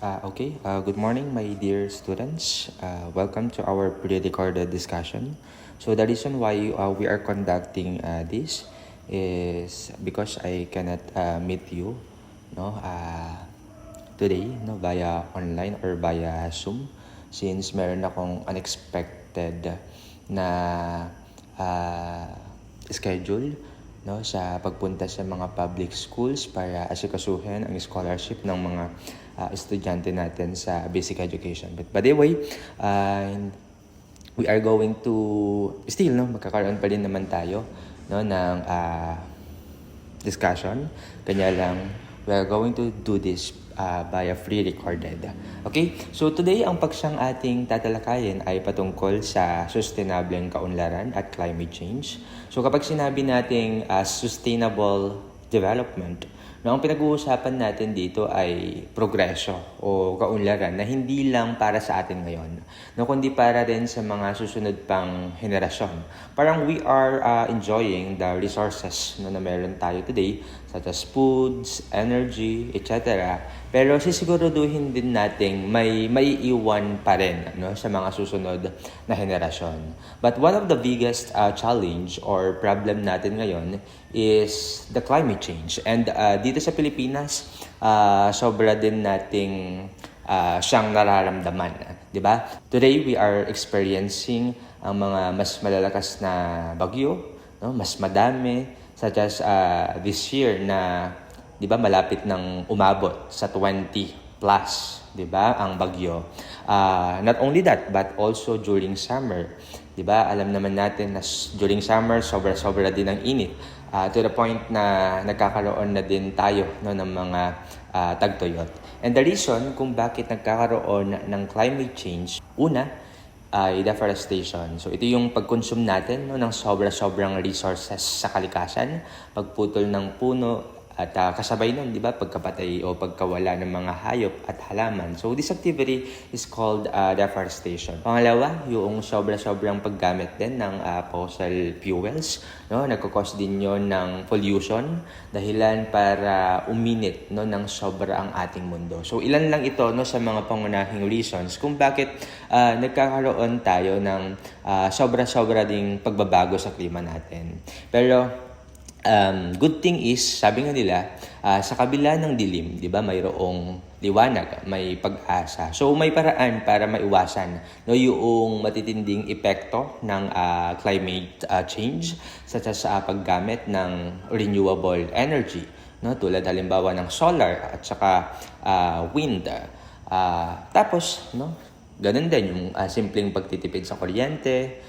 Good morning, my dear students. Welcome to our pre-recorded discussion. So the reason why we are conducting this is because I cannot meet you, no, today, no, via online or via Zoom, since meron akong unexpected na schedule, no, sa pagpunta sa mga public schools para asikasuhin ang scholarship ng mga estudyante natin sa basic education. But by the way, we are going to still, no, magkakaroon pa rin naman tayo, no, ng discussion. Kanya lang, we are going to do this via pre-recorded. Okay? So today, ang paksang ating tatalakayin ay patungkol sa sustainableng kaunlaran at climate change. So kapag sinabi nating sustainable development, no, ang pinag-uusapan natin dito ay progreso o kaunlaran na hindi lang para sa atin ngayon, no, kundi para rin sa mga susunod pang henerasyon. Parang we are enjoying the resources, no, na meron tayo today, such as foods, energy, etc. Pero sisiguraduhin din nating may iwan pa rin, no, sa mga susunod na henerasyon. But one of the biggest challenge or problem natin ngayon is the climate change. And dito sa Pilipinas, sobra din nating siyang nararamdaman, di ba? Today we are experiencing ang mga mas malalakas na bagyo, no? Mas madami, such as this year na, di ba, malapit ng umabot sa 20 plus, di ba, ang bagyo. Not only that, but also during summer, di ba? Alam naman natin na during summer, sobra-sobra din ang init. To the point na nagkakaroon na din tayo, no, ng mga tagtuyot. And the reason kung bakit nagkakaroon ng climate change, una ay deforestation. So ito yung pag-consume natin, no, ng sobra-sobrang resources sa kalikasan, pagputol ng puno, at kasabay nun, di ba, pagkapatay o pagkawala ng mga hayop at halaman. So this activity is called deforestation. Pangalawa, yung sobra-sobrang paggamit din ng fossil fuels, no? Nagkakos din yon ng pollution, dahilan para uminit, no, ng sobra ang ating mundo. So ilan lang ito, no, sa mga pangunahing reasons kung bakit nagkakaroon tayo ng sobra-sobra ding pagbabago sa klima natin. Pero good thing is, sabi nga nila, sa kabila ng dilim, di ba, mayroong liwanag, may pag-asa. So may paraan para maiwasan, no, yung matitinding epekto ng climate change, such as paggamit ng renewable energy, no, tulad halimbawa ng solar at saka wind. Tapos, no, ganun din yung simpleng pagtitipid sa kuryente,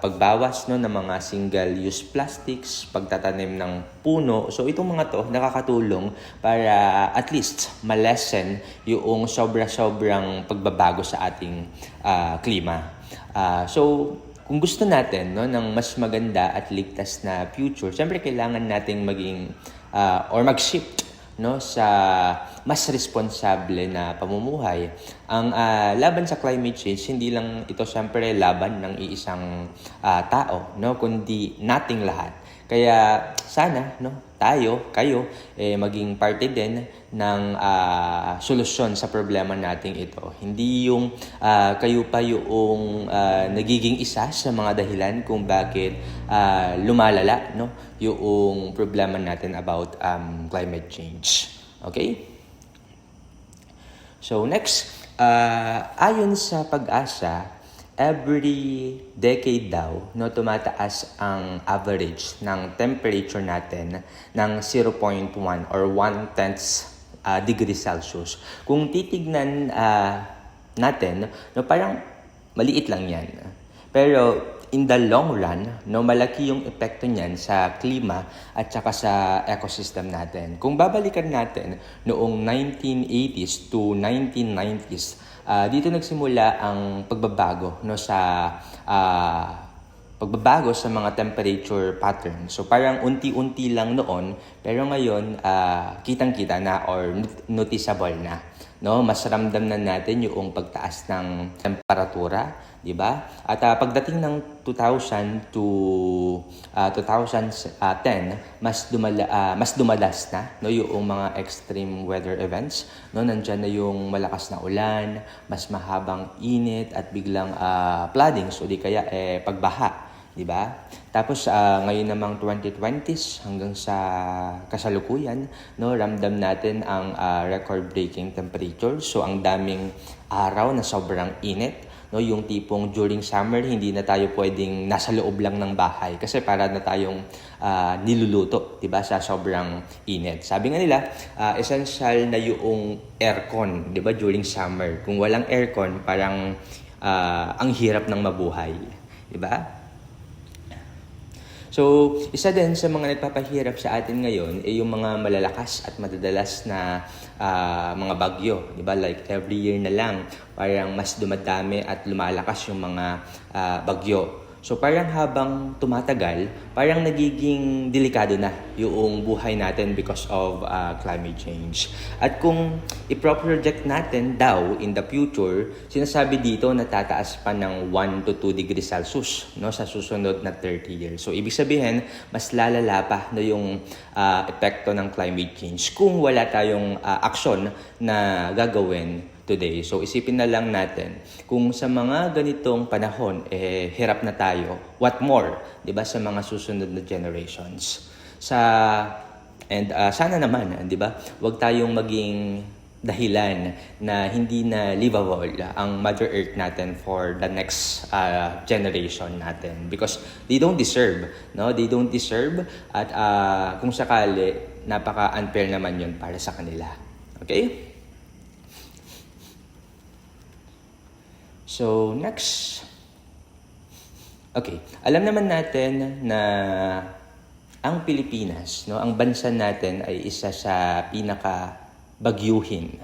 pagbawas, no, ng mga single-use plastics, pagtatanim ng puno. So itong mga to nakakatulong para at least malesen yung sobra-sobrang pagbabago sa ating klima. So kung gusto natin, no, ng mas maganda at ligtas na future, siyempre kailangan nating maging or mag-shift, no, sa mas responsable na pamumuhay. Ang laban sa climate change, hindi lang ito siyempre laban ng iisang tao, no, kundi nating lahat. Kaya sana, no, kayo, maging parte din ng solusyon sa problema nating ito. Hindi yung kayo pa yung nagiging isa sa mga dahilan kung bakit lumalala, no, yung problema natin about climate change. Okay? So next, ayon sa Pag-asa, every decade daw, no, tumataas ang average ng temperature natin ng 0.1 or 1/10 degree Celsius. Kung titignan natin, no, parang maliit lang yan. Pero in the long run, no, malaki yung epekto niyan sa klima at saka sa ecosystem natin. Kung babalikan natin noong 1980s to 1990s, dito nagsimula ang pagbabago, no, sa pagbabago sa mga temperature pattern. So parang unti-unti lang noon, pero ngayon kitang-kita na or noticeable na, no? Mas ramdam na natin yung pagtaas ng temperatura, di ba? At pagdating ng 2000 to 2010, mas dumalas na, no, yung mga extreme weather events, no? Nandiyan na yung malakas na ulan, mas mahabang init at biglang flooding, so di kaya pagbaha, di ba? Tapos ngayon namang 2020s hanggang sa kasalukuyan, no, ramdam natin ang record-breaking temperature. So ang daming araw na sobrang init, no, yung tipong during summer hindi na tayo pwedeng nasa loob lang ng bahay kasi para na tayong niluluto, 'di ba, sa sobrang init. Sabi nga nila, essential na yung aircon, 'di ba, during summer. Kung walang aircon, parang ang hirap ng mabuhay, 'di ba? So, isa din sa mga nagpapahirap sa atin ngayon ay yung mga malalakas at madadalas na mga bagyo, di ba? Like every year na lang, parang mas dumadami at lumalakas yung mga bagyo. So, parang habang tumatagal, parang nagiging delikado na yung buhay natin because of climate change. At kung i-project natin daw in the future, sinasabi dito na tataas pa ng 1 to 2 degrees Celsius, no, sa susunod na 30 years. So, ibig sabihin, mas lalala pa na yung epekto ng climate change kung wala tayong aksyon na gagawin today. So isipin na lang natin, kung sa mga ganitong panahon, hirap na tayo, what more, di ba, sa mga susunod na generations. Sana naman, di ba, wag tayong maging dahilan na hindi na livable ang Mother Earth natin for the next generation natin, because they don't deserve, no? They don't deserve, at kung sakali, napaka-unfair naman yun para sa kanila. Okay? So, next. Okay, alam naman natin na ang Pilipinas, no, ang bansa natin ay isa sa pinaka-bagyuhin,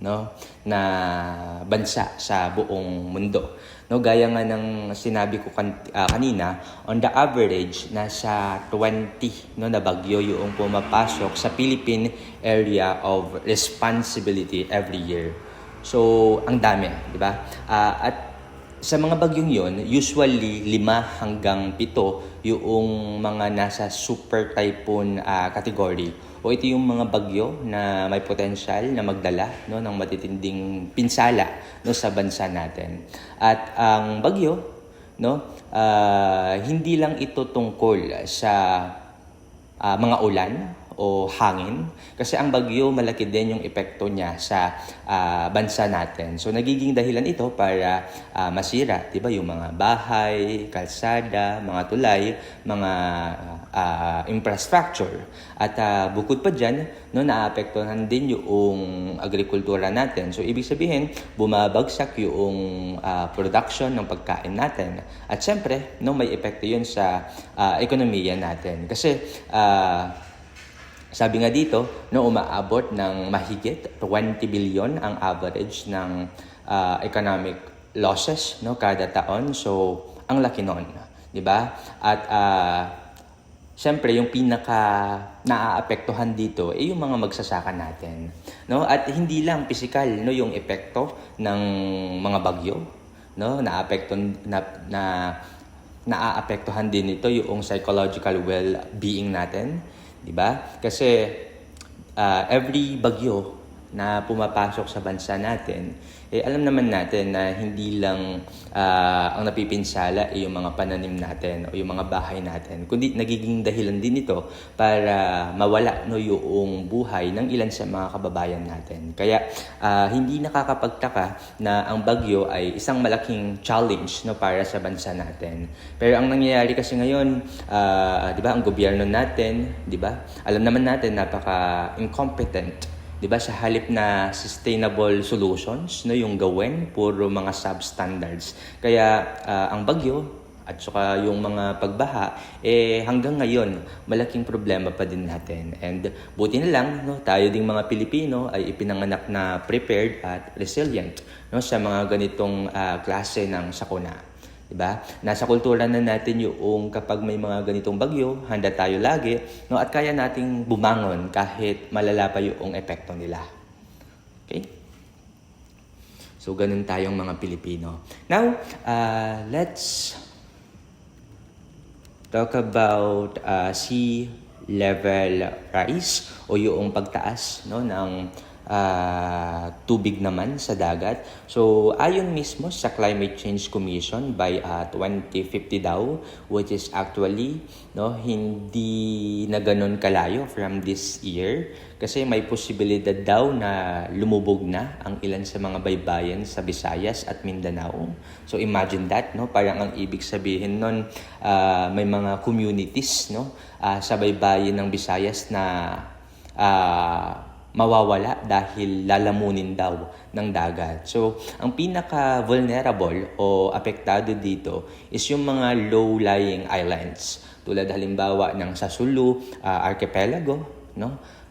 no, na bansa sa buong mundo. No, gaya nga ng sinabi ko kanina, on the average nasa 20, no, na bagyo yung pumapasok sa Philippine Area of Responsibility every year. So, ang dami, di ba? At sa mga bagyong yon, usually 5 hanggang 7 yung mga nasa super typhoon category. O ito yung mga bagyo na may potential na magdala, no, ng matitinding pinsala, no, sa bansa natin. At ang bagyo, no, hindi lang ito tungkol sa mga ulan o hangin, kasi ang bagyo malaki din yung epekto niya sa bansa natin. So nagiging dahilan ito para masira, 'di ba, yung mga bahay, kalsada, mga tulay, mga infrastructure. At bukod pa diyan, no, naapektuhan din yung agrikultura natin. So ibig sabihin, bumabagsak yung production ng pagkain natin. At syempre, no, may epekto 'yun sa ekonomiya natin. Kasi sabi nga dito, no, umaabot ng mahigit 20 billion ang average ng economic losses, no, kada taon. So, ang laki nun, di ba? At syempre, yung pinaka naaapektuhan dito ay yung mga magsasaka natin, no? At hindi lang physical, no, yung epekto ng mga bagyo, no? Naaapektuhan din ito yung psychological well-being natin. Diba? Kasi every bagyo na pumapasok sa bansa natin, alam naman natin na hindi lang ang napipinsala ay yung mga pananim natin o yung mga bahay natin, kundi nagiging dahilan din ito para mawala, no, yung buhay ng ilan sa mga kababayan natin. Kaya hindi nakakapagtaka na ang bagyo ay isang malaking challenge, no, para sa bansa natin. Pero ang nangyayari kasi ngayon, 'di ba, ang gobyerno natin, 'di ba? Alam naman natin napaka-incompetent, 'di ba, sa halip na sustainable solutions, no, yung gawin puro mga substandards. Kaya ang bagyo at saka yung mga pagbaha hanggang ngayon malaking problema pa din natin. And buti na lang, no, tayo ding mga Pilipino ay ipinanganak na prepared at resilient, no, sa mga ganitong klase ng sakuna. Diba? Nasa kultura na natin yung kapag may mga ganitong bagyo, handa tayo lagi, no, at kaya nating bumangon kahit malala pa yung epekto nila. Okay? So, ganun tayong mga Pilipino. Now, let's talk about sea level rise o yung pagtaas, no, ng tubig naman sa dagat. So, ayon mismo sa Climate Change Commission by 2050 daw, which is actually hindi na ganun kalayo from this year kasi may posibilidad daw na lumubog na ang ilan sa mga baybayin sa Visayas at Mindanao. So, imagine that, parang ang ibig sabihin nun, may mga communities sa baybayin ng Visayas na mawawala dahil lalamunin daw ng dagat. So, ang pinaka-vulnerable o apektado dito is yung mga low-lying islands. Tulad halimbawa ng Sasulu Archipelago,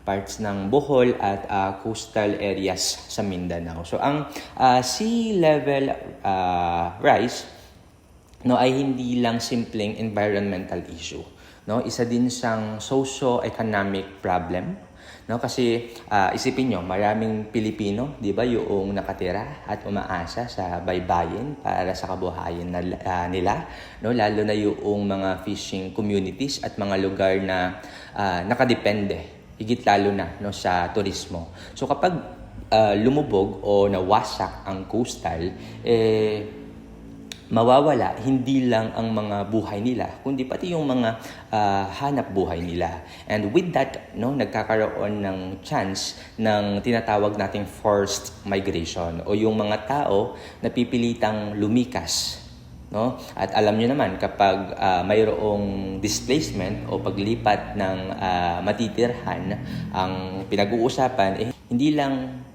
parts ng Bohol at coastal areas sa Mindanao. So, ang sea level rise ay hindi lang simpleng environmental issue. Isa din siyang socio-economic problem. Kasi isipin nyo, maraming Pilipino, di ba, yung nakatira at umaasa sa baybayin para sa kabuhayan nila, lalo na yung mga fishing communities at mga lugar na nakadepende, higit lalo na sa turismo. So kapag lumubog o nawasak ang coastal, mawawala hindi lang ang mga buhay nila, kundi pati yung mga hanap buhay nila. And with that, nagkakaroon ng chance ng tinatawag nating forced migration o yung mga tao na pipilitang lumikas. At alam nyo naman, kapag mayroong displacement o paglipat ng matitirhan, ang pinag-uusapan, hindi lang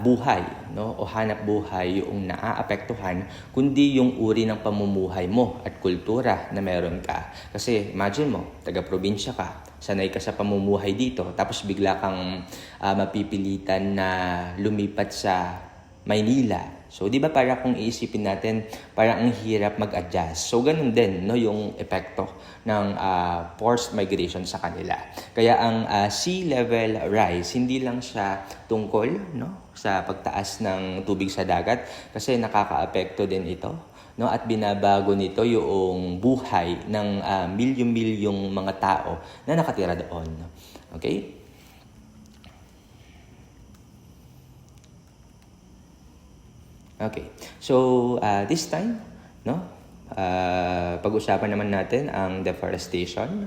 buhay o hanap buhay yung naaapektuhan, kundi yung uri ng pamumuhay mo at kultura na meron ka. Kasi imagine mo, taga-probinsya ka, sanay ka sa pamumuhay dito, tapos bigla kang mapipilitan na lumipat sa Maynila. So, di ba para kung iisipin natin, parang ang hirap mag-adjust. So, ganun din yung epekto ng forced migration sa kanila. Kaya ang sea level rise, hindi lang siya tungkol sa pagtaas ng tubig sa dagat kasi nakaka-apekto din ito. At binabago nito yung buhay ng milyon-milyong mga tao na nakatira doon. Okay? Okay. So, this time, pag-usapan naman natin ang deforestation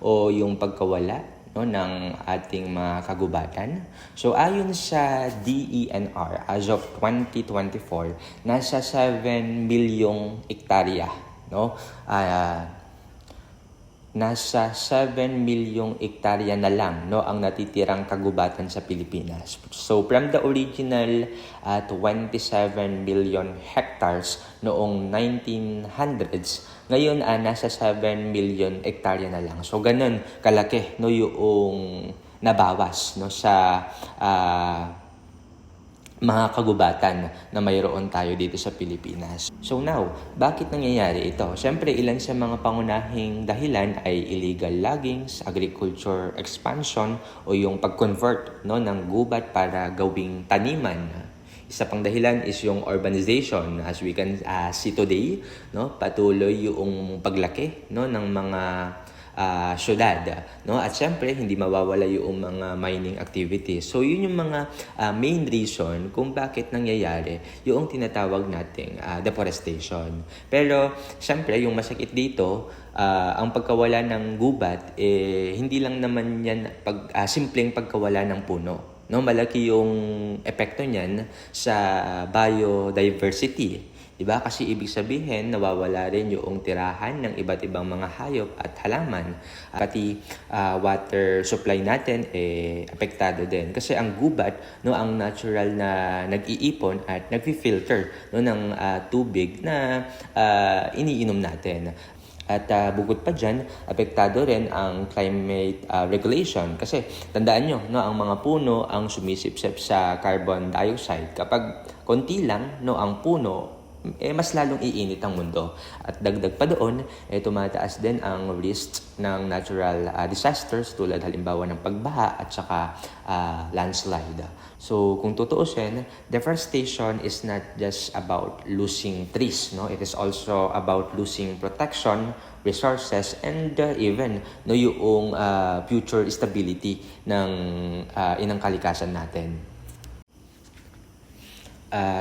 o yung pagkawala ng ating mga kagubatan. So, ayon sa DENR, as of 2024, nasa 7 milyong hektarya, nasa 7 milyong hektarya na lang ang natitirang kagubatan sa Pilipinas. So from the original 27 million hectares noong 1900s, ngayon nasa 7 million hektarya na lang. So ganun kalaki yung nabawas sa mga kagubatan na mayroon tayo dito sa Pilipinas. So now, bakit nangyayari ito? Siyempre, ilan sa mga pangunahing dahilan ay illegal loggings, agriculture expansion, o yung pag-convert ng gubat para gawing taniman. Isa pang dahilan is yung urbanization. As we can see today, patuloy yung paglaki ng mga syudad. At syempre, hindi mawawala yung mga mining activities. So, yun yung mga main reason kung bakit nangyayari yung tinatawag nating deforestation. Pero, syempre, yung masakit dito, ang pagkawala ng gubat, hindi lang naman yan simpleng pagkawala ng puno. Malaki yung epekto niyan sa biodiversity. Diba? Kasi ibig sabihin, nawawala rin yung tirahan ng iba't ibang mga hayop at halaman. Pati water supply natin, apektado din. Kasi ang gubat, ang natural na nag-iipon at nag-filter ng tubig na iniinom natin. At bukod pa dyan, apektado rin ang climate regulation. Kasi tandaan nyo, ang mga puno ang sumisipsip sa carbon dioxide. Kapag konti lang ang puno mas lalong iinit ang mundo. At dagdag pa doon, tumataas din ang risk ng natural disasters tulad halimbawa ng pagbaha at saka landslide. So kung tutuusin, deforestation is not just about losing trees, no? It is also about losing protection, resources, and even yung future stability ng inang kalikasan natin.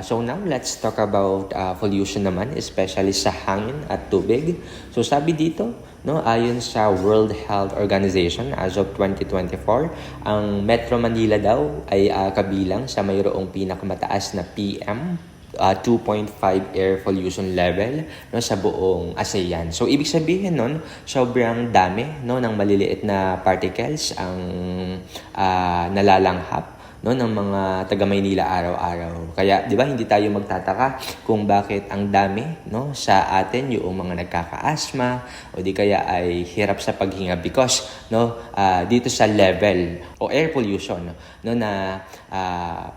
So now, let's talk about pollution naman, especially sa hangin at tubig. So sabi dito, no, ayon sa World Health Organization, as of 2024, ang Metro Manila daw ay kabilang sa mayroong pinakamataas na PM 2.5 air pollution level, no, sa buong ASEAN. So ibig sabihin nun, sobrang dami, no, ng maliliit na particles ang nalalanghap, no, ng mga taga Maynila araw-araw. Kaya 'di ba hindi tayo magtataka kung bakit ang dami, no, sa atin yung mga nagkaka-asthma o di kaya ay hirap sa paghinga because, no, dito sa level o air pollution, no, na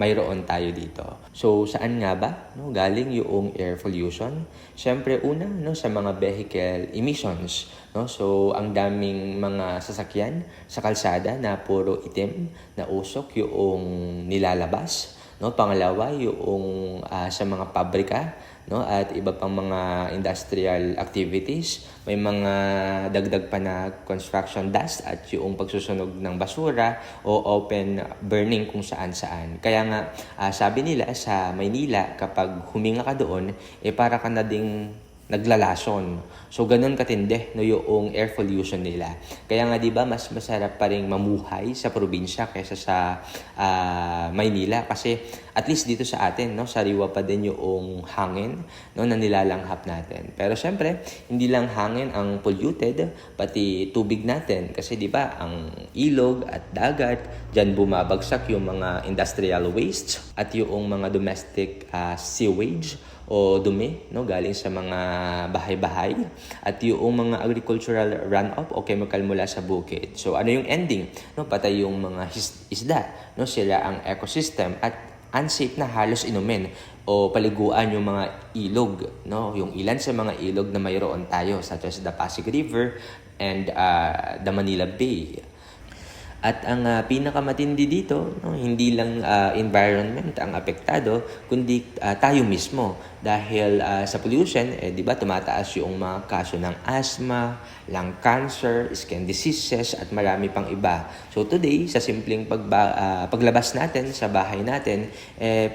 mayroon tayo dito. So saan nga ba, no, galing yung air pollution? Siyempre una, no, sa mga vehicle emissions, no. So ang daming mga sasakyan sa kalsada na puro itim na usok yung nilalabas, no. Pangalawa, yung sa mga pabrika, no, at iba pang mga industrial activities, may mga dagdag pa na construction dust at yung pagsusunog ng basura o open burning kung saan-saan. Kaya nga sabi nila sa Maynila, kapag huminga ka doon, para ka na ding naglalason. So ganun katindi, no, yung air pollution nila. Kaya nga 'di ba mas masarap pa ring mamuhay sa probinsya kaysa sa Maynila kasi at least dito sa atin, no, sariwa pa din yung hangin, no, na nilalanghap natin. Pero syempre, hindi lang hangin ang polluted, pati tubig natin kasi 'di ba ang ilog at dagat, diyan bumabagsak yung mga industrial waste at yung mga domestic sewage o dumi, no, galing sa mga bahay-bahay at yung mga agricultural runoff o chemical mula sa bukid. So ano yung ending? No, patay yung mga isda, no, sila ang ecosystem at unsafe na halos inumin o paliguan yung mga ilog, no, yung ilan sa mga ilog na mayroon tayo such as the Pasig River and the Manila Bay. At ang pinakamatindi dito, no, hindi lang environment ang apektado, kundi tayo mismo. Dahil sa pollution, 'di ba, tumataas yung mga kaso ng asthma, lung cancer, skin diseases, at marami pang iba. So today, sa simpleng paglabas natin sa bahay natin,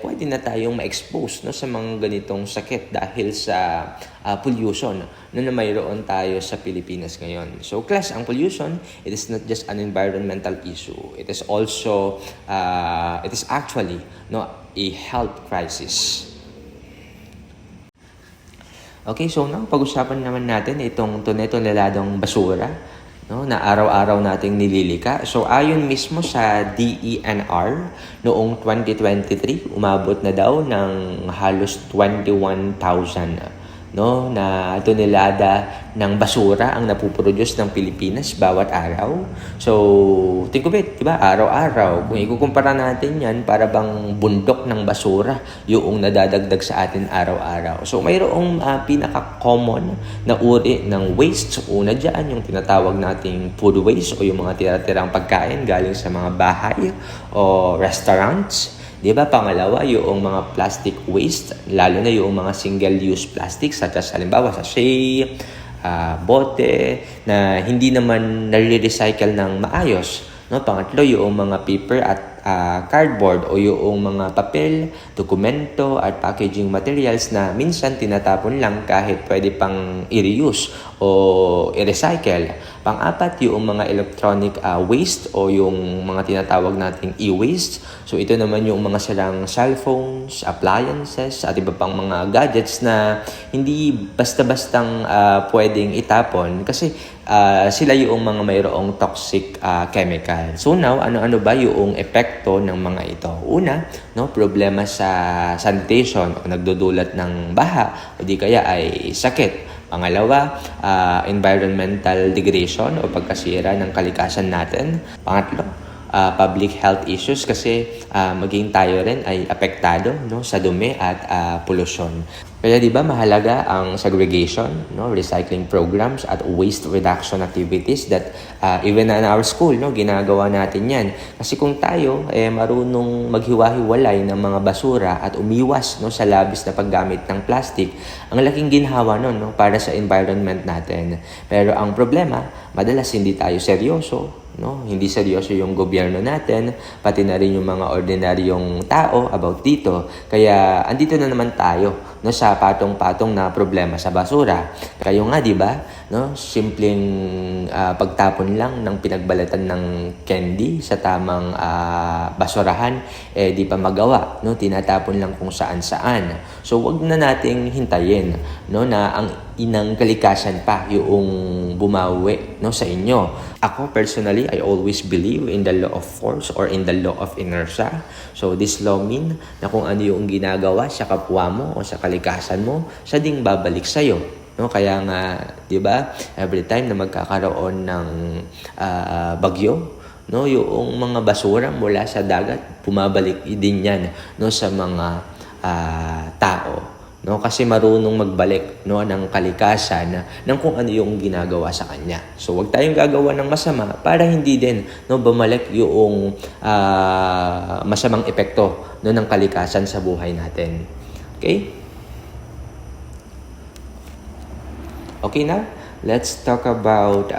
pwede na tayong ma-expose, no, sa mga ganitong sakit dahil sa pollution, no, na mayroon tayo sa Pilipinas ngayon. So class, ang pollution, it is not just an environmental issue. It is also, it is actually, no, a health crisis. Okay, so now pag-usapan naman natin itong toneladong basura, no, na araw-araw nating nililika. So ayon mismo sa DENR, noong 2023, umabot na daw ng halos 21,000, no, na tonelada ng basura ang napuproduce ng Pilipinas bawat araw. So, think of it, diba? Araw-araw. Kung ikukumpara natin yan, para bang bundok ng basura yung nadadagdag sa atin araw-araw. So, mayroong pinaka-common na uri ng waste. Una dyan, yung tinatawag nating food waste o yung mga tira-tirang pagkain galing sa mga bahay o restaurants. Diba? Pangalawa, yung mga plastic waste, lalo na yung mga single-use plastics such as halimbawa sachet, bote na hindi naman nare-recycle ng maayos. No? Pangatlo, yung mga paper at cardboard o yung mga papel, dokumento at packaging materials na minsan tinatapon lang kahit pwede pang i-reuse o i-recycle. Pang-apat, yung mga electronic waste o yung mga tinatawag nating e-waste. So ito naman yung mga sirang cellphones, appliances at iba pang mga gadgets na hindi basta-bastang pwedeng itapon kasi sila yung mga mayroong toxic chemical. So now, ano-ano ba yung epekto ng mga ito? Una, no, problema sa sanitation o nagdudulot ng baha o di kaya ay sakit. Pangalawa, environmental degradation o pagkasira ng kalikasan natin. Pangatlo, public health issues kasi maging tayo rin ay apektado, no, sa dumi at pollution. Kaya 'di ba mahalaga ang segregation, no, recycling programs at waste reduction activities that even in our school, no, ginagawa natin 'yan. Kasi kung tayo marunong maghiwa-hiwalay ng mga basura at umiwas, no, sa labis na paggamit ng plastic, ang laking ginhawa nun, no, para sa environment natin. Pero ang problema, madalas hindi tayo seryoso, no? Hindi seryoso yung gobyerno natin, pati na rin yung mga ordinaryong tao about dito. Kaya andito na naman tayo, no, sa patong-patong na problema sa basura. Kayo nga, 'di ba? No, simpleng pagtapon lang ng pinagbalatan ng candy sa tamang basurahan di pa magawa, no? Tinatapon lang kung saan-saan. So wag na nating hintayin, no, na ang inang kalikasan pa yung bumawi, no, sa inyo. Ako personally, I always believe in the law of force or in the law of inertia. So this law mean na kung ano yung ginagawa sa kapwa mo o sa kalikasan mo, siya ding babalik sa iyo. No, kaya nga, 'di ba? Every time na magkakaroon ng bagyo, no, yung mga basura mula sa dagat, bumabalik din 'yan, no, sa mga tao. No, kasi marunong magbalik, no, ng kalikasan ng kung ano yung ginagawa sa kanya. So wag tayong gagawa ng masama para hindi din, no, bumalik yung masamang epekto, no, ng kalikasan sa buhay natin. Okay? Okay, now let's talk about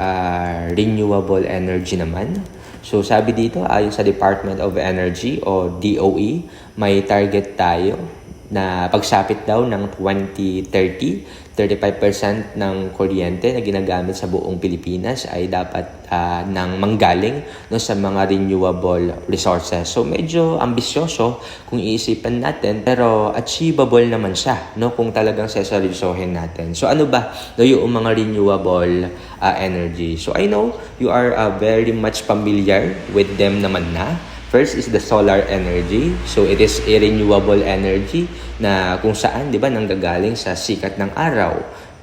renewable energy naman. So sabi dito, ayon sa Department of Energy o DOE, may target tayo na pagsapit daw ng 2030, 35% ng kuryente na ginagamit sa buong Pilipinas ay dapat nang manggaling, no, sa mga renewable resources. So medyo ambisyoso kung iisipan natin, pero achievable naman siya, no, kung talagang seseryosohin natin. So ano ba yung mga renewable energy? So I know you are very much familiar with them naman na. First is the solar energy. So it is a renewable energy na kung saan, 'di ba, nanggagaling sa sikat ng araw.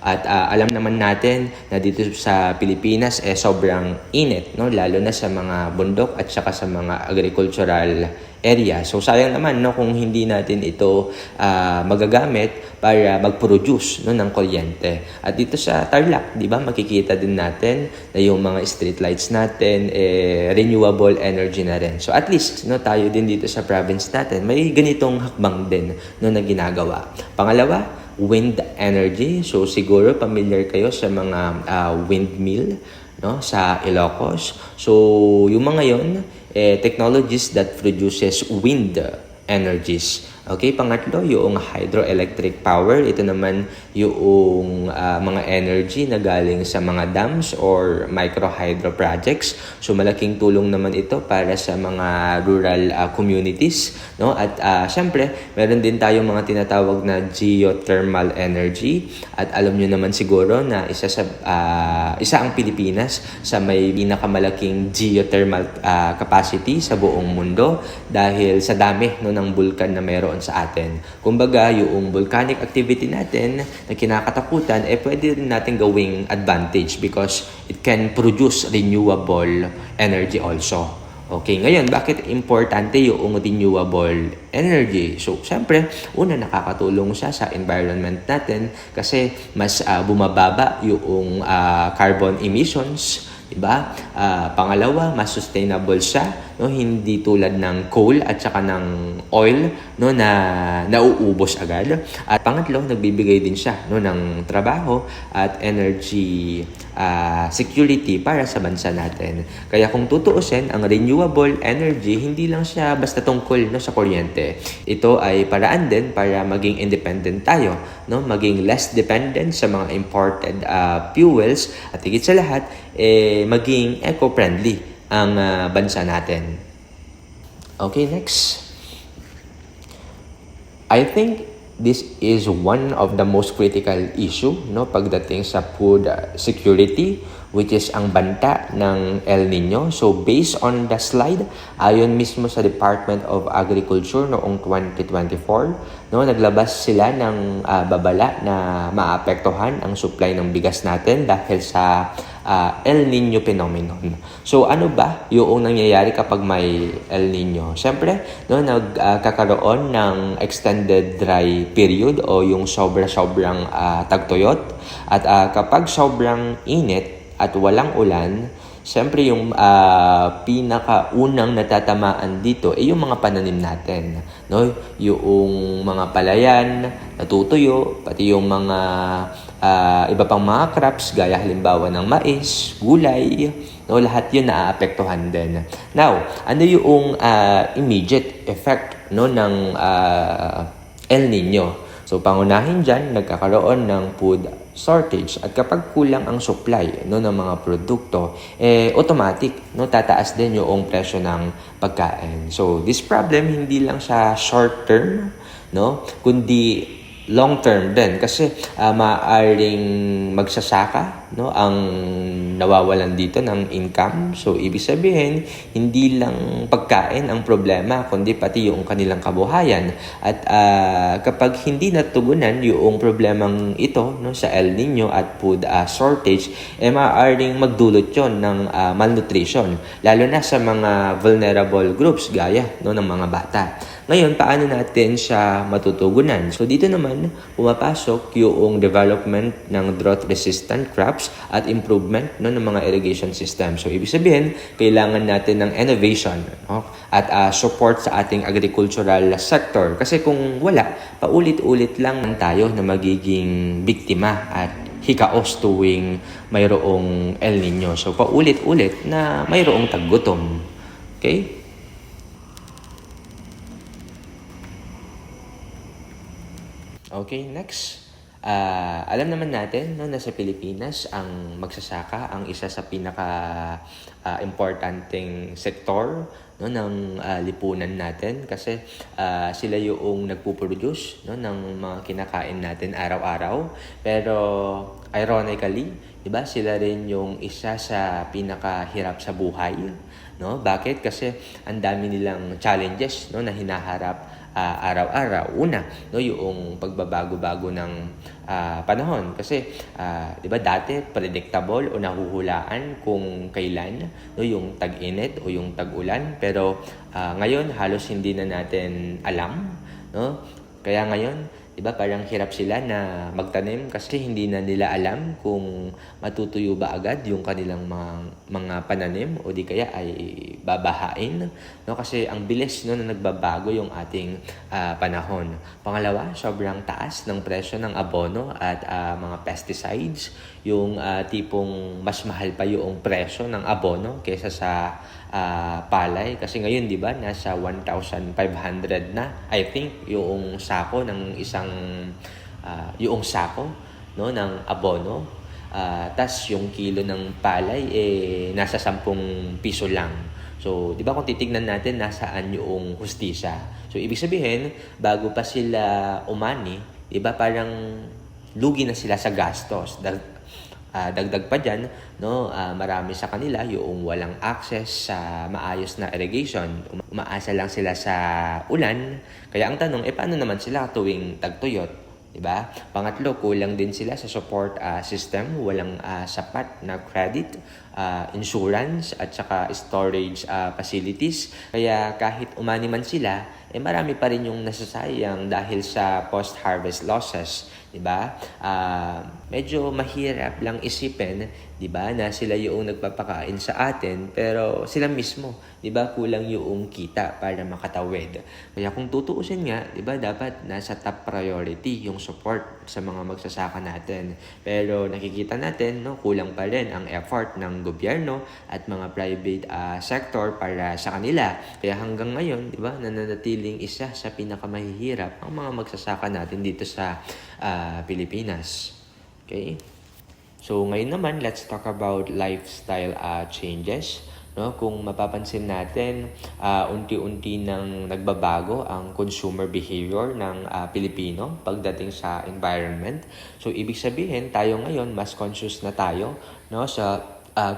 At alam naman natin na dito sa Pilipinas sobrang init, no, lalo na sa mga bundok at saka sa mga agricultural area. So sayang naman, no, kung hindi natin ito magagamit para mag-produce, no, ng kuryente. At dito sa Tarlac, 'di ba, makikita din natin na yung mga street lights natin renewable energy na rin. So at least, no, tayo din dito sa province natin may ganitong hakbang din, no, na ginagawa. Pangalawa, wind energy. So siguro familiar kayo sa mga windmill, no, sa Ilocos. So yung mga yon technologies that produces wind energies. Okay, pangatlo, yung hydroelectric power. Ito naman yung mga energy na galing sa mga dams or micro-hydro projects. So malaking tulong naman ito para sa mga rural communities, no? At syempre, meron din tayong mga tinatawag na geothermal energy. At alam nyo naman siguro na isa ang Pilipinas sa may pinakamalaking geothermal capacity sa buong mundo dahil sa dami, no, ng bulkan na meron sa atin. Kumbaga, yung volcanic activity natin na kinakatakutan, pwede rin natin gawing advantage because it can produce renewable energy also. Okay, ngayon, bakit importante yung renewable energy? So, siyempre, una, nakakatulong siya sa environment natin kasi mas bumababa yung carbon emissions, diba? Pangalawa, mas sustainable siya, no? Hindi tulad ng coal at saka ng oil, no, na nauubos agad. At pangatlo, nagbibigay din siya, no, ng trabaho at energy security para sa bansa natin. Kaya kung tutuusin, ang renewable energy hindi lang siya basta tungkol, no, sa kuryente. Ito ay paraan din para maging independent tayo, no, maging less dependent sa mga imported fuels at higit sa lahat maging eco-friendly ang bansa natin. Okay, next. I think this is one of the most critical issue, no, pagdating sa food security, which is ang banta ng El Nino. So based on the slide, ayon mismo sa Department of Agriculture noong 2024, no, naglabas sila ng babala na maapektuhan ang supply ng bigas natin dahil sa El Nino phenomenon. So ano ba yung nangyayari kapag may El Nino? Siyempre, no, nagkakaroon ng extended dry period o yung sobrang tagtuyot. At kapag sobrang init at walang ulan, siyempre yung pinakaunang natatamaan dito ay yung mga pananim natin, no? Yung mga palayan, natutuyo, pati yung mga iba pang mga crops gaya halimbawa ng mais, gulay, no, lahat 'yun naaapektuhan din. Now, ano yung immediate effect no ng El Nino? So pangunahin diyan nagkakaroon ng food shortage at kapag kulang ang supply no ng mga produkto automatic no tataas din yung presyo ng pagkain. So this problem hindi lang sa short term no kundi long term din kasi maaaring magsasaka no ang nawawalan dito ng income. So ibig sabihin hindi lang pagkain ang problema kundi pati yung kanilang kabuhayan. At kapag hindi natugunan yung problemang ito no sa El Nino at food shortage maaaring magdulot yon ng malnutrition lalo na sa mga vulnerable groups gaya no ng mga bata. Ngayon, paano natin siya matutugunan? So dito naman, pumapasok yung development ng drought-resistant crops at improvement no, ng mga irrigation system. So ibig sabihin, kailangan natin ng innovation no, at support sa ating agricultural sector. Kasi kung wala, paulit-ulit lang tayo na magiging biktima at hikaos tuwing mayroong El Nino. So paulit-ulit na mayroong taggutom. Okay? Okay, next. Alam naman natin no, na sa Pilipinas, ang magsasaka ang isa sa pinaka-importanteng sektor no, ng lipunan natin kasi sila yung nagpo-produce no, ng mga kinakain natin araw-araw. Pero ironically, diba, sila rin yung isa sa pinakahirap sa buhay. No? Bakit? Kasi ang dami nilang challenges no, na hinaharap araw-araw. Una, no, yung pagbabago-bago ng panahon kasi 'di ba dati predictable o nahuhulaan kung kailan no yung tag-init o yung tag-ulan pero ngayon halos hindi na natin alam no. Kaya ngayon 'di ba parang hirap sila na magtanim kasi hindi na nila alam kung matutuyo ba agad yung kanilang mga pananim o di kaya ay babahain no kasi ang bilis no na nagbabago yung ating panahon. Pangalawa, sobrang taas ng presyo ng abono at mga pesticides, yung tipong mas mahal pa yung presyo ng abono kaysa sa palay kasi ngayon 'di ba nasa 1,500 na I think yung sako ng isang yung sako no ng abono tas yung kilo ng palay nasa 10 piso lang. So 'di ba kung titignan natin nasaan yung hustisya. So ibig sabihin bago pa sila umani 'di ba parang lugi na sila sa gastos. Dagdag pa dyan, no, marami sa kanila yung walang access sa maayos na irrigation. Umaasa lang sila sa ulan. Kaya ang tanong, paano naman sila tuwing tagtuyot? Diba? Pangatlo, kulang din sila sa support system. Walang sapat na credit, insurance, at saka storage facilities. Kaya kahit umani man sila, marami pa rin yung nasasayang dahil sa post-harvest losses. Diba? Medyo mahirap lang isipin, diba, na sila yung nagpapakain sa atin, pero sila mismo, diba, kulang yung kita para makatawid. Kaya kung tutuusin nga, diba, dapat nasa top priority yung support sa mga magsasaka natin. Pero nakikita natin, no, kulang pa rin ang effort ng gobyerno at mga private sector para sa kanila. Kaya hanggang ngayon, diba, nananatiling isa sa pinakamahihirap ang mga magsasaka natin dito sa Pilipinas. Okay? So ngayon naman, let's talk about lifestyle changes. No, kung mapapansin natin, unti-unti nang nagbabago ang consumer behavior ng Pilipino pagdating sa environment. So ibig sabihin, tayo ngayon mas conscious na tayo no sa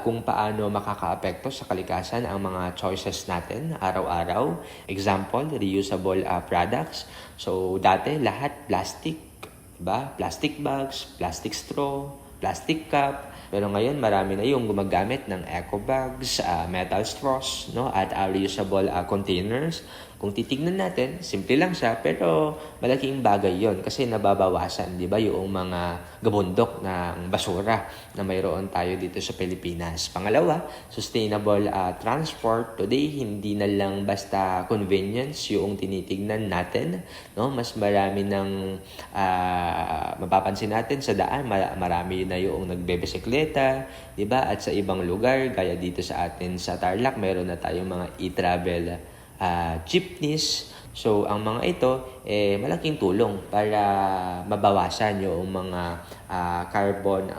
kung paano makakaapekto sa kalikasan ang mga choices natin araw-araw. Example, reusable products. So dati lahat plastic, diba? Plastic bags, plastic straw, plastic cup. Pero ngayon, marami na yung gumagamit ng eco bags, metal straws, no, at reusable containers. Kung titignan natin, simple lang siya, pero malaking bagay yon kasi nababawasan, di ba, yung mga gabundok ng basura na mayroon tayo dito sa Pilipinas. Pangalawa, sustainable transport. Today, hindi na lang basta convenience yung tinitignan natin, no? Mas marami ng mapapansin natin sa daan, marami na yung nagbebisikleta, di ba? At sa ibang lugar, gaya dito sa atin sa Tarlac, meron na tayong mga e-travel jeepneys. So, ang mga ito, malaking tulong para mabawasan yung mga carbon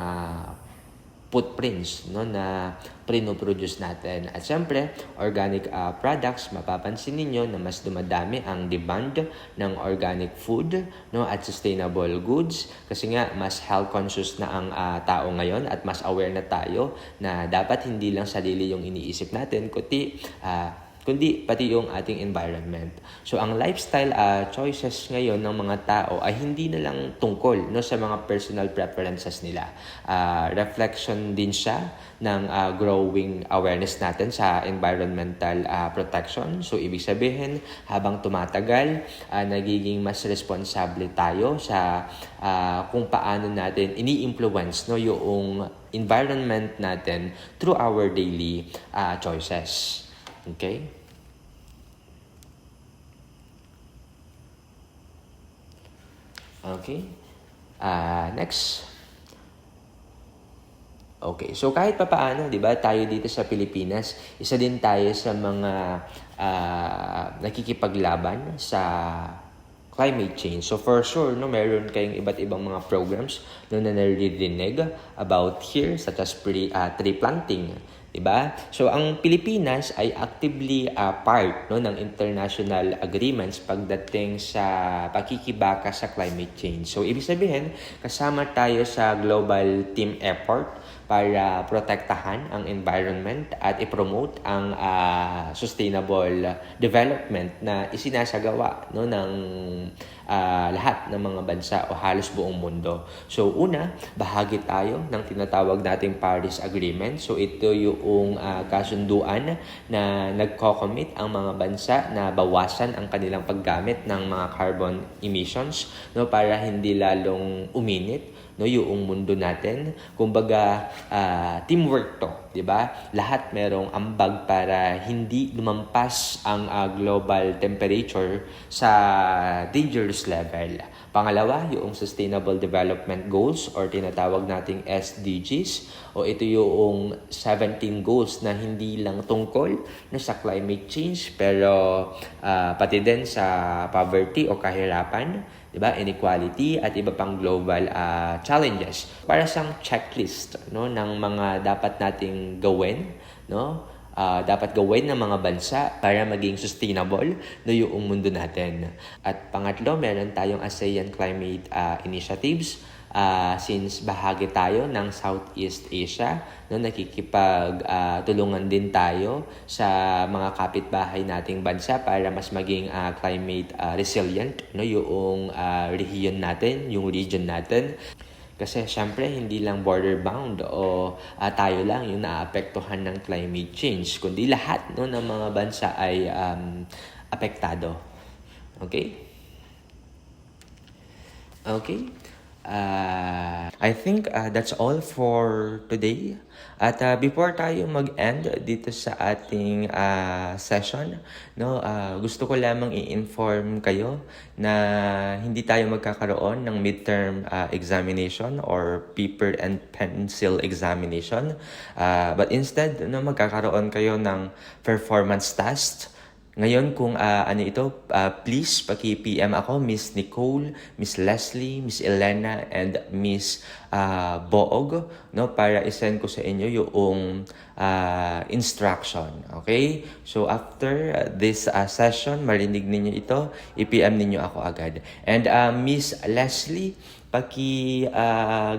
footprints, no, na pinoproduce natin. At syempre, organic products, mapapansin ninyo na mas dumadami ang demand ng organic food, no, at sustainable goods kasi nga mas health conscious na ang tao ngayon at mas aware na tayo na dapat hindi lang sarili yung iniisip natin kundi pati yung ating environment. So ang lifestyle choices ngayon ng mga tao ay hindi na lang tungkol, no, sa mga personal preferences nila. Reflection din siya ng growing awareness natin sa environmental protection. So ibig sabihin, habang tumatagal, nagiging mas responsable tayo sa kung paano natin ini-influence, no, yung environment natin through our daily choices. Okay? Okay. Next. Okay. So kahit papaano, 'di ba, tayo dito sa Pilipinas, isa din tayo sa mga nakikipaglaban sa climate change. So for sure, no, meron kayong iba't ibang mga programs no, na naririnig about here, such as tree planting. Diba? So ang Pilipinas ay actively part, no, ng international agreements pagdating sa pakikibaka sa climate change. So ibig sabihin, kasama tayo sa global team effort para protektahan ang environment at i-promote ang sustainable development na isinasagawa, no, ng lahat ng mga bansa o halos buong mundo. So una, bahagi tayo ng tinatawag nating Paris Agreement. So ito yung kasunduan na nagko-commit ang mga bansa na bawasan ang kanilang paggamit ng mga carbon emissions, no, para hindi lalong uminit, no, yung mundo natin. Kumbaga, teamwork to, 'di ba? Lahat merong ambag para hindi lumampas ang global temperature sa dangerous level. Pangalawa, yung Sustainable Development Goals or tinatawag nating SDGs, o ito yung 17 goals na hindi lang tungkol na sa climate change pero pati din sa poverty o kahirapan, 'di ba? Inequality at iba pang global challenges. Para sa checklist, no, ng mga dapat nating gawin, no? Dapat gawin ng mga bansa para maging sustainable no, yung mundo natin. At pangatlo, meron tayong ASEAN Climate Initiatives. Since bahagi tayo ng Southeast Asia, no, nakikipag-tulungan din tayo sa mga kapitbahay nating bansa para mas maging climate resilient, no, yung region natin, yung region natin. Kasi syempre hindi lang border bound o tayo lang yung naapektuhan ng climate change, kundi lahat, no, ng mga bansa ay apektado. Okay? Okay? I think that's all for today. At before tayo mag-end dito sa ating session, no, gusto ko lamang i-inform kayo na hindi tayo magkakaroon ng midterm examination or paper and pencil examination. But instead, no, magkakaroon kayo ng performance test. Ngayon, kung please paki-PM ako, Miss Nicole, Miss Leslie, Miss Elena, and Miss Boog, no, para isend ko sa inyo yung instruction. Okay? So, after this session, marinig ninyo ito, i-PM ninyo ako agad. And Miss Leslie,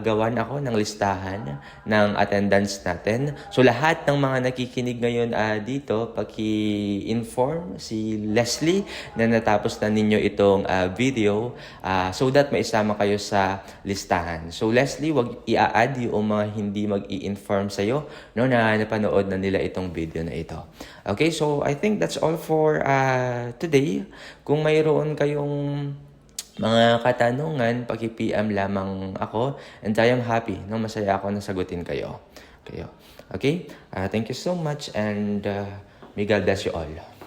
gawan ako ng listahan ng attendance natin. So lahat ng mga nakikinig ngayon dito, paki-inform si Leslie na natapos na ninyo itong video so that maisama kayo sa listahan. So Leslie, wag i-add yung mga hindi mag-i-inform sa'yo no, na napanood na nila itong video na ito. Okay, so I think that's all for today. Kung mayroon kayong mga katanungan, paki-PM lamang ako and I am happy, no, masaya ako na sagutin kayo. Okay, thank you so much and may God bless you all.